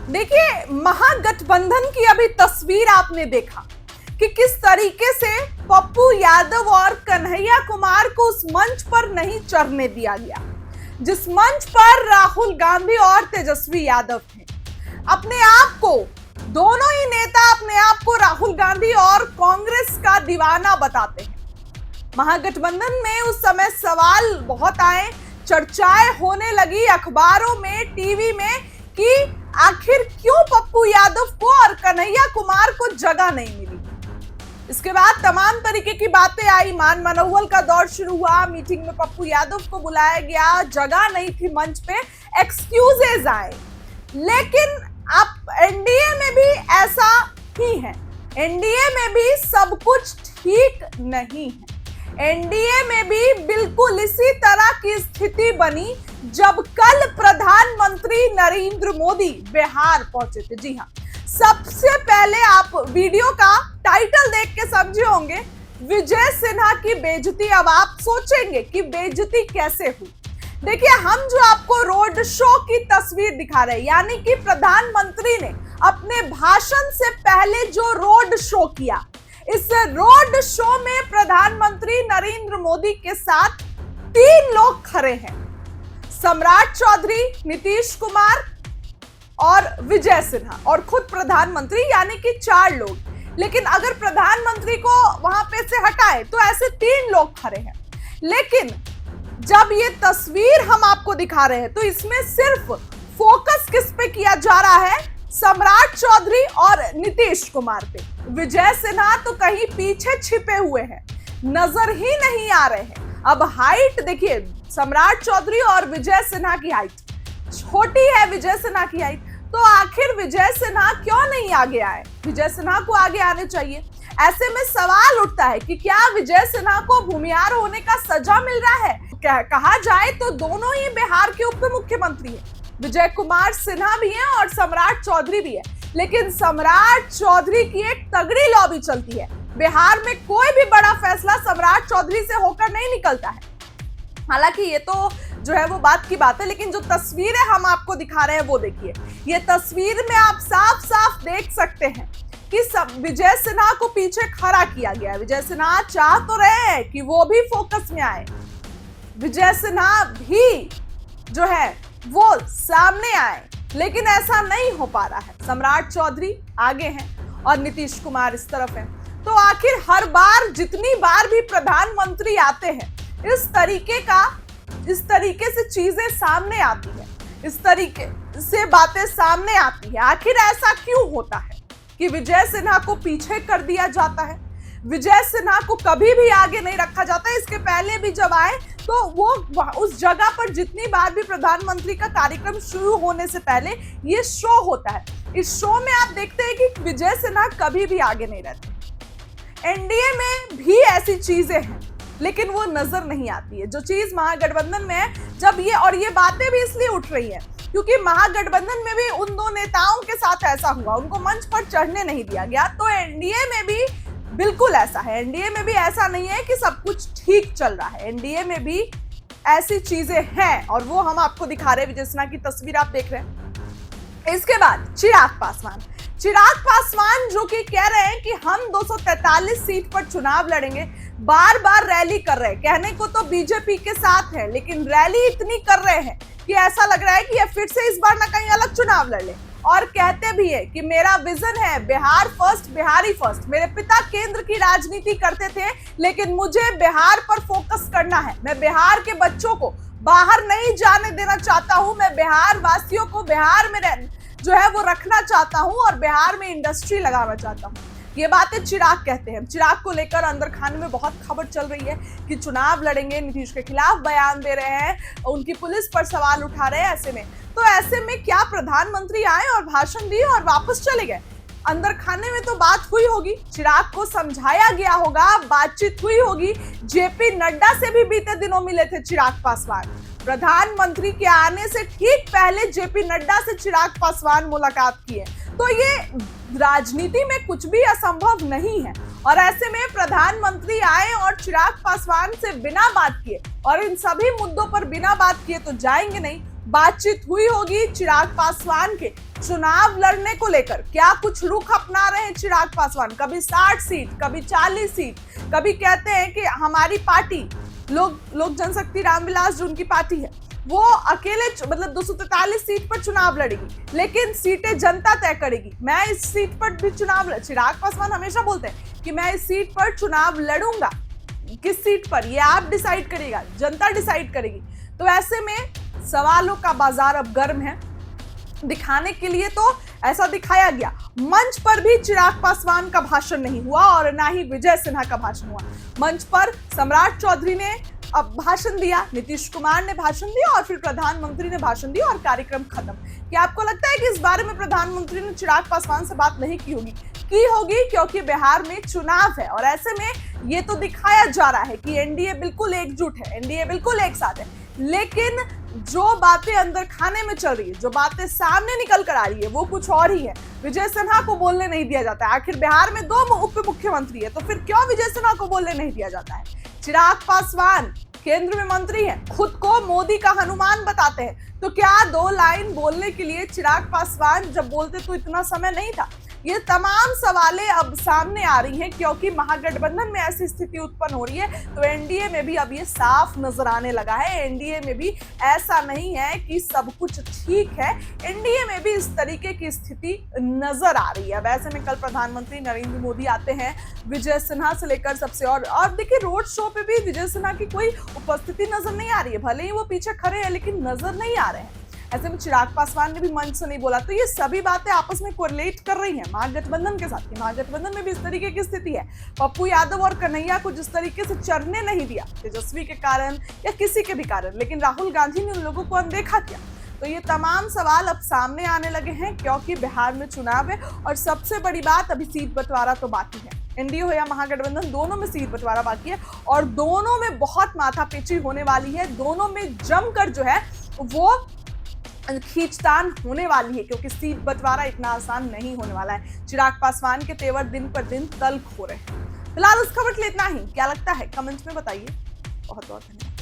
देखिए, महागठबंधन की अभी तस्वीर आपने देखा कि किस तरीके से पप्पू यादव और कन्हैया कुमार को उस मंच पर नहीं चढ़ने दिया गया जिस मंच पर राहुल गांधी और तेजस्वी यादव थे। अपने आप को दोनों ही नेता अपने आप को राहुल गांधी और कांग्रेस का दीवाना बताते हैं। महागठबंधन में उस समय सवाल बहुत आए, चर्चाएं होने लगी अखबारों में, टीवी में कि आखिर क्यों पप्पू यादव को और कन्हैया कुमार को जगह नहीं मिली। इसके बाद तमाम तरीके की बातें आई, मान मनोवल का दौर शुरू हुआ, मीटिंग में पप्पू यादव को बुलाया गया, जगह नहीं थी मंच पे, एक्सक्यूजेज आए। लेकिन अब एनडीए में भी ऐसा ही है, एनडीए में भी सब कुछ ठीक नहीं है। एनडीए में भी बिल्कुल इसी तरह की स्थिति बनी जब कल प्रधानमंत्री नरेंद्र मोदी बिहार पहुंचे थे। जी हां, सबसे पहले आप वीडियो का टाइटल देख के समझे होंगे, विजय सिन्हा की बेइज्जती। अब आप सोचेंगे कि बेइज्जती कैसे हुई। देखिए, हम जो आपको रोड शो की तस्वीर दिखा रहे हैं, यानी कि प्रधानमंत्री ने अपने भाषण से पहले जो रोड शो किया, इस रोड शो में प्रधानमंत्री नरेंद्र मोदी के साथ 3 लोग खड़े हैं, सम्राट चौधरी, नीतीश कुमार और विजय सिन्हा, और खुद प्रधानमंत्री, यानी कि 4 लोग। लेकिन अगर प्रधानमंत्री को वहां पे से हटाए तो ऐसे 3 लोग खड़े हैं। लेकिन जब ये तस्वीर हम आपको दिखा रहे हैं तो इसमें सिर्फ फोकस किस पे किया जा रहा है? सम्राट चौधरी और नीतीश कुमार पे। विजय सिन्हा तो कहीं पीछे छिपे हुए हैं, नजर ही नहीं आ रहे हैं। अब हाइट देखिए, सम्राट चौधरी और विजय सिन्हा की हाइट छोटी है, विजय सिन्हा की हाइट, तो आखिर विजय सिन्हा क्यों नहीं आगे आए? विजय सिन्हा को आगे आने चाहिए। ऐसे में सवाल उठता है कि क्या विजय सिन्हा को भूमिहार होने का सजा मिल रहा है? कहा जाए तो दोनों ही बिहार के उप मुख्यमंत्री हैं, विजय कुमार सिन्हा भी हैं और सम्राट चौधरी भी है। लेकिन सम्राट चौधरी की एक तगड़ी लॉबी चलती है, बिहार में कोई भी बड़ा फैसला सम्राट चौधरी से होकर नहीं निकलता है। हालांकि ये तो जो है वो बात की बात है, लेकिन जो तस्वीरें हम आपको दिखा रहे हैं वो देखिए। ये तस्वीर में आप साफ साफ देख सकते हैं कि विजय सिन्हा को पीछे खड़ा किया गया है। विजय सिन्हा चाह तो रहे हैं कि वो भी फोकस में आए, विजय सिन्हा भी जो है वो सामने आए, लेकिन ऐसा नहीं हो पा रहा है। सम्राट चौधरी आगे हैं और नीतीश कुमार इस तरफ हैं। तो आखिर हर बार जितनी बार भी प्रधानमंत्री आते हैं, इस तरीके से चीजें सामने आती है, इस तरीके से बातें सामने आती है। आखिर ऐसा क्यों होता है कि विजय सिन्हा को पीछे कर दिया जाता है, विजय सिन्हा को कभी भी आगे नहीं रखा जाता? इसके पहले भी जब आए तो वो उस जगह पर जितनी बार भी प्रधानमंत्री का कार्यक्रम शुरू होने से पहले ये शो होता है, इस शो में आप देखते हैं कि विजय सिन्हा कभी भी आगे नहीं रहते। एनडीए में भी ऐसी चीजें हैं, लेकिन वो नजर नहीं आती है जो चीज महागठबंधन में है। जब ये बातें भी इसलिए उठ रही है क्योंकि महागठबंधन में भी उन 2 नेताओं के साथ ऐसा हुआ, उनको मंच पर चढ़ने नहीं दिया गया। तो एनडीए में भी बिल्कुल ऐसा है, एनडीए में भी ऐसा नहीं है कि सब कुछ ठीक चल रहा है, एनडीए में भी ऐसी चीजें हैं और वो हम आपको दिखा रहे हैं। विजय सिन्हा की तस्वीर आप देख रहे हैं। इसके बाद चिराग पासवान जो कि कह रहे हैं कि हम 243 सीट पर चुनाव लड़ेंगे, बार बार रैली कर रहे हैं। कहने को तो बीजेपी के साथ है, लेकिन रैली इतनी कर रहे हैं कि ऐसा लग रहा है कि ये फिर से इस बार ना कहीं अलग चुनाव लड़ ले। और कहते भी है कि मेरा विजन है बिहार फर्स्ट, बिहारी फर्स्ट। मेरे पिता केंद्र की राजनीति करते थे, लेकिन मुझे बिहार पर फोकस करना है। मैं बिहार के बच्चों को बाहर नहीं जाने देना चाहता हूं, मैं बिहार वासियों को बिहार में जो है वो रखना चाहता हूं और बिहार में इंडस्ट्री लगाना चाहता हूं। ये बातें चिराग कहते हैं। चिराग को लेकर अंदर खाने में बहुत खबर चल रही है कि चुनाव लड़ेंगे, नीतीश के खिलाफ बयान दे रहे हैं, उनकी पुलिस पर सवाल उठा रहे हैं। ऐसे में क्या प्रधानमंत्री आए और भाषण दिए और वापस चले गए? अंदर खाने में तो बात हुई होगी, चिराग को समझाया गया होगा, बातचीत हुई होगी। जेपी नड्डा से भी बीते दिनों मिले थे चिराग पासवान। प्रधानमंत्री के आने से ठीक पहले जेपी नड्डा से चिराग पासवान मुलाकात की है। तो ये राजनीति में कुछ भी असंभव नहीं है। और ऐसे में प्रधानमंत्री आए और चिराग पासवान से बिना बात किए और इन सभी मुद्दों पर बिना बात किए तो जाएंगे नहीं, बातचीत हुई होगी चिराग पासवान के चुनाव लड़ने को लेकर। क्या कुछ रुख अपना रहे हैं चिराग पासवान? कभी 60 सीट, कभी 40 सीट, कभी कहते हैं कि हमारी पार्टी लोक जनशक्ति रामविलास जो उनकी पार्टी है वो अकेले मतलब 243 सीट पर चुनाव लड़ेगी, लेकिन सीटें जनता तय करेगी। मैं इस सीट पर भी चुनाव, चिराग पासवान हमेशा बोलते हैं कि मैं इस सीट पर चुनाव लड़ूंगा। किस सीट पर ये आप डिसाइड करिएगा, जनता डिसाइड करेगी। तो ऐसे में सवालों का बाजार अब गर्म है। दिखाने के लिए तो ऐसा दिखाया गया, मंच पर भी चिराग पासवान का भाषण नहीं हुआ और ना ही विजय सिन्हा का भाषण हुआ। मंच पर सम्राट चौधरी ने अब भाषण दिया, नीतीश कुमार ने भाषण दिया और फिर प्रधानमंत्री ने भाषण दिया और कार्यक्रम खत्म। क्या आपको लगता है कि इस बारे में प्रधानमंत्री ने चिराग पासवान से बात नहीं की होगी? की होगी, क्योंकि बिहार में चुनाव है और ऐसे में ये तो दिखाया जा रहा है कि एनडीए बिल्कुल एकजुट है, एनडीए बिल्कुल एक साथ है। लेकिन जो बातें अंदर खाने में चल रही है, जो बातें सामने निकल कर आ रही है, वो कुछ और ही है। विजय सिन्हा को बोलने नहीं दिया जाता है। आखिर बिहार में 2 उप मुख्यमंत्री है, तो फिर क्यों विजय सिन्हा को बोलने नहीं दिया जाता है? चिराग पासवान केंद्र में मंत्री हैं, खुद को मोदी का हनुमान बताते हैं, तो क्या 2 लाइन बोलने के लिए चिराग पासवान जब बोलते तो इतना समय नहीं था? ये तमाम सवालें अब सामने आ रही हैं, क्योंकि महागठबंधन में ऐसी स्थिति उत्पन्न हो रही है। तो एनडीए में भी अब ये साफ नजर आने लगा है। एनडीए में भी ऐसा नहीं है कि सब कुछ ठीक है, एनडीए में भी इस तरीके की स्थिति नजर आ रही है। वैसे में कल प्रधानमंत्री नरेंद्र मोदी आते हैं, विजय सिन्हा से लेकर सबसे, और देखिए रोड शो पे भी विजय सिन्हा की कोई उपस्थिति नजर नहीं आ रही है। भले ही वो पीछे खड़े हैं, लेकिन नजर नहीं आ रहे हैं। ऐसे में चिराग पासवान ने भी मंच से नहीं बोला। तो ये सभी बातें आपस में कोरिलेट कर रही हैं महागठबंधन के साथ। महागठबंधन में भी इस तरीके की स्थिति है। पप्पू यादव और कन्हैया को जिस तरीके से चढ़ने नहीं दिया, तेजस्वी के कारण या किसी के भी कारण, लेकिन राहुल गांधी ने उन लोगों को अनदेखा किया। तो ये तमाम सवाल अब सामने आने लगे हैं, क्योंकि बिहार में चुनाव है और सबसे बड़ी बात अभी सीट बंटवारा तो बाकी है। एनडीए हो या महागठबंधन, दोनों में सीट बंटवारा बाकी है और दोनों में बहुत माथापेची होने वाली है। दोनों में जमकर जो है वो खींचतान होने वाली है, क्योंकि सीट बंटवारा इतना आसान नहीं होने वाला है। चिराग पासवान के तेवर दिन पर दिन तल्ख हो रहे हैं। फिलहाल उस खबर के लिए इतना ही। क्या लगता है कमेंट में बताइए। बहुत बहुत धन्यवाद।